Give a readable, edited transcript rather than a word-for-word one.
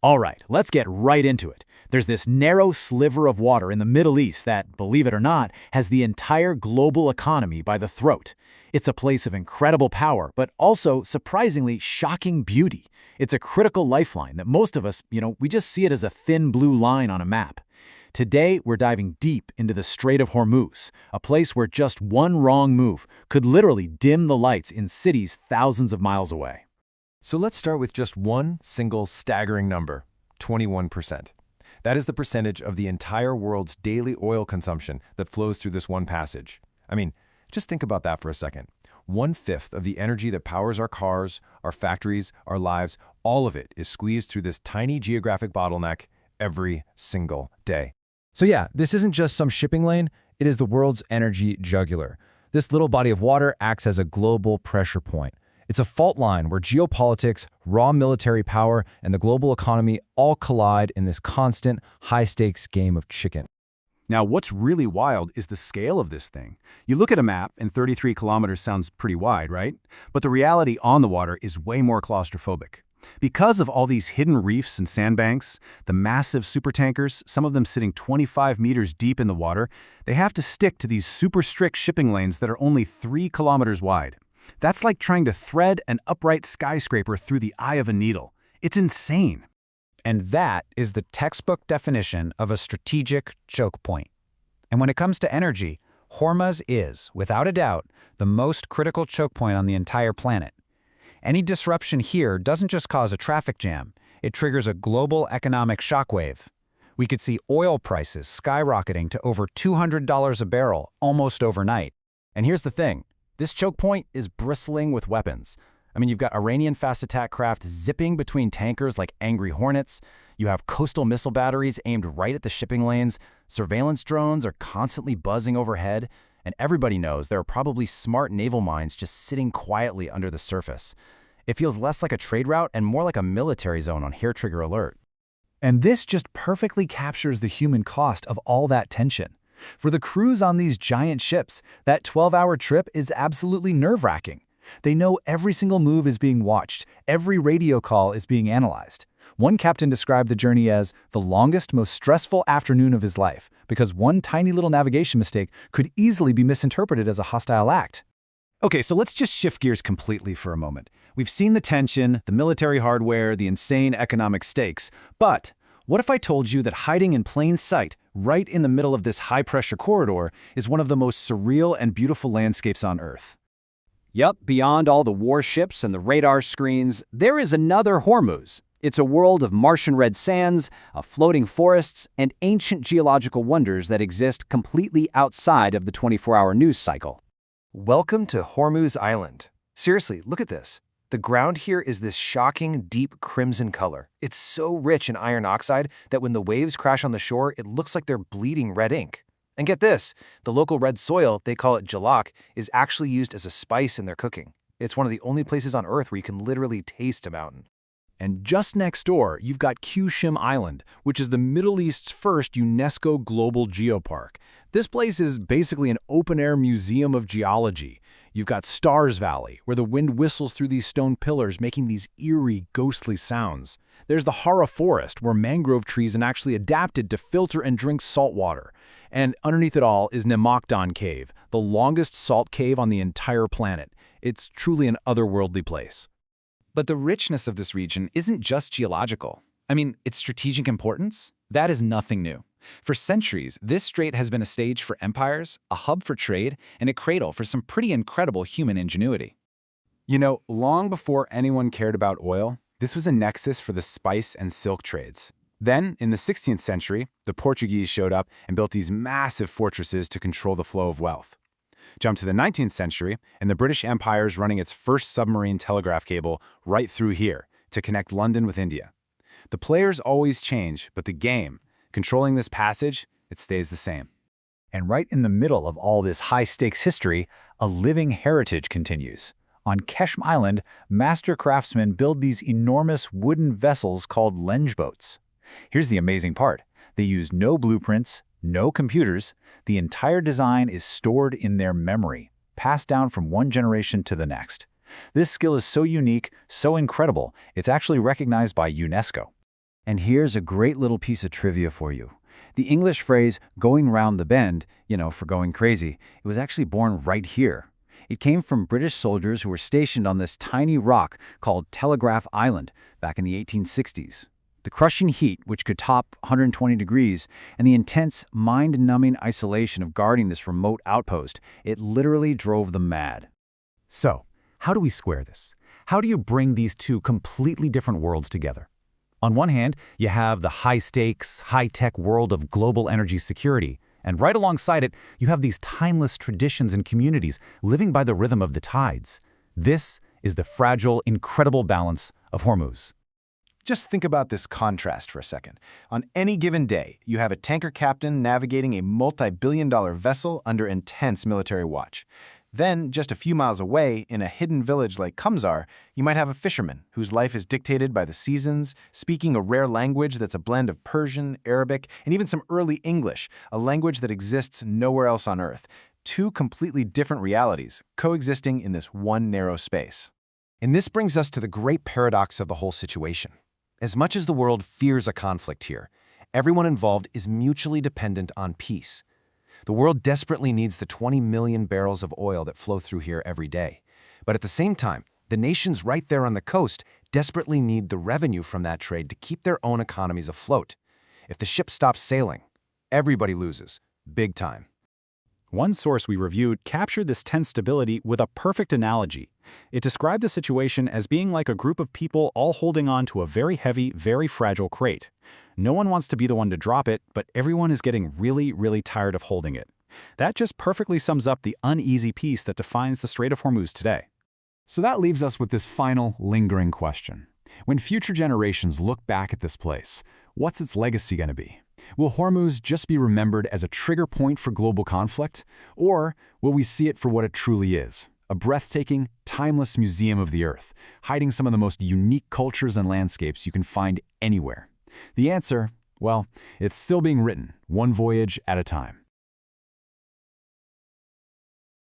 All right, let's get right into it. There's this narrow sliver of water in the Middle East that, believe it or not, has the entire global economy by the throat. It's a place of incredible power, but also surprisingly shocking beauty. It's a critical lifeline that most of us, we just see it as a thin blue line on a map. Today, we're diving deep into the Strait of Hormuz, a place where just one wrong move could literally dim the lights in cities thousands of miles away. So let's start with just one single staggering number, 21%. That is the percentage of the entire world's daily oil consumption that flows through this one passage. I mean, just think about that for a second. 1/5 of the energy that powers our cars, our factories, our lives, all of it is squeezed through this tiny geographic bottleneck every single day. So yeah, this isn't just some shipping lane, it is the world's energy jugular. This little body of water acts as a global pressure point. It's a fault line where geopolitics, raw military power, and the global economy all collide in this constant, high-stakes game of chicken. Now, what's really wild is the scale of this thing. You look at a map, and 33 kilometers sounds pretty wide, right? But the reality on the water is way more claustrophobic. Because of all these hidden reefs and sandbanks, the massive supertankers, some of them sitting 25 meters deep in the water, they have to stick to these super strict shipping lanes that are only 3 kilometers wide. That's like trying to thread an upright skyscraper through the eye of a needle. It's insane. And that is the textbook definition of a strategic choke point. And when it comes to energy, Hormuz is, without a doubt, the most critical choke point on the entire planet. Any disruption here doesn't just cause a traffic jam, it triggers a global economic shockwave. We could see oil prices skyrocketing to over $200 a barrel almost overnight. And here's the thing. This choke point is bristling with weapons. I mean, you've got Iranian fast attack craft zipping between tankers like angry hornets. You have coastal missile batteries aimed right at the shipping lanes. Surveillance drones are constantly buzzing overhead. And everybody knows there are probably smart naval mines just sitting quietly under the surface. It feels less like a trade route and more like a military zone on hair-trigger alert. And this just perfectly captures the human cost of all that tension. For the crews on these giant ships, that 12-hour trip is absolutely nerve-wracking. They know every single move is being watched, every radio call is being analyzed. One captain described the journey as the longest, most stressful afternoon of his life, because one tiny little navigation mistake could easily be misinterpreted as a hostile act. Okay, so let's just shift gears completely for a moment. We've seen the tension, the military hardware, the insane economic stakes, but what if I told you that hiding in plain sight, right in the middle of this high-pressure corridor, is one of the most surreal and beautiful landscapes on Earth? Yep, beyond all the warships and the radar screens, there is another Hormuz. It's a world of Martian red sands, floating forests, and ancient geological wonders that exist completely outside of the 24-hour news cycle. Welcome to Hormuz Island. Seriously, look at this. The ground here is this shocking, deep crimson color. It's so rich in iron oxide that when the waves crash on the shore, it looks like they're bleeding red ink. And get this, the local red soil, they call it jalak, is actually used as a spice in their cooking. It's one of the only places on Earth where you can literally taste a mountain. And just next door, you've got Qshim Island, which is the Middle East's first UNESCO Global Geopark. This place is basically an open-air museum of geology. You've got Stars Valley, where the wind whistles through these stone pillars, making these eerie, ghostly sounds. There's the Hara Forest, where mangrove trees are actually adapted to filter and drink salt water. And underneath it all is Namakdan Cave, the longest salt cave on the entire planet. It's truly an otherworldly place. But the richness of this region isn't just geological. I mean, its strategic importance? That is nothing new. For centuries, this strait has been a stage for empires, a hub for trade, and a cradle for some pretty incredible human ingenuity. You know, long before anyone cared about oil, this was a nexus for the spice and silk trades. Then, in the 16th century, the Portuguese showed up and built these massive fortresses to control the flow of wealth. Jump to the 19th century, and the British Empire is running its first submarine telegraph cable right through here to connect London with India. The players always change, but the game, controlling this passage, it stays the same. And right in the middle of all this high-stakes history, a living heritage continues. On Qshm Island, master craftsmen build these enormous wooden vessels called lenge boats. Here's the amazing part. They use no blueprints, no computers. The entire design is stored in their memory, passed down from one generation to the next. This skill is so unique, so incredible, it's actually recognized by UNESCO. And here's a great little piece of trivia for you. The English phrase, going round the bend, for going crazy, it was actually born right here. It came from British soldiers who were stationed on this tiny rock called Telegraph Island back in the 1860s. The crushing heat, which could top 120 degrees, and the intense, mind-numbing isolation of guarding this remote outpost, it literally drove them mad. So, how do we square this? How do you bring these two completely different worlds together? On one hand, you have the high-stakes, high-tech world of global energy security, and right alongside it, you have these timeless traditions and communities living by the rhythm of the tides. This is the fragile, incredible balance of Hormuz. Just think about this contrast for a second. On any given day, you have a tanker captain navigating a multi-billion-dollar vessel under intense military watch. Then, just a few miles away, in a hidden village like Kamsar, you might have a fisherman whose life is dictated by the seasons, speaking a rare language that's a blend of Persian, Arabic, and even some early English, a language that exists nowhere else on Earth. Two completely different realities coexisting in this one narrow space. And this brings us to the great paradox of the whole situation. As much as the world fears a conflict here, everyone involved is mutually dependent on peace. The world desperately needs the 20 million barrels of oil that flow through here every day. But at the same time, the nations right there on the coast desperately need the revenue from that trade to keep their own economies afloat. If the ship stops sailing, everybody loses, big time. One source we reviewed captured this tense stability with a perfect analogy. It described the situation as being like a group of people all holding on to a very heavy, very fragile crate. No one wants to be the one to drop it, but everyone is getting really, really tired of holding it. That just perfectly sums up the uneasy peace that defines the Strait of Hormuz today. So that leaves us with this final, lingering question. When future generations look back at this place, what's its legacy going to be? Will Hormuz just be remembered as a trigger point for global conflict? Or will we see it for what it truly is? A breathtaking, timeless museum of the Earth, hiding some of the most unique cultures and landscapes you can find anywhere. The answer, well, it's still being written, one voyage at a time.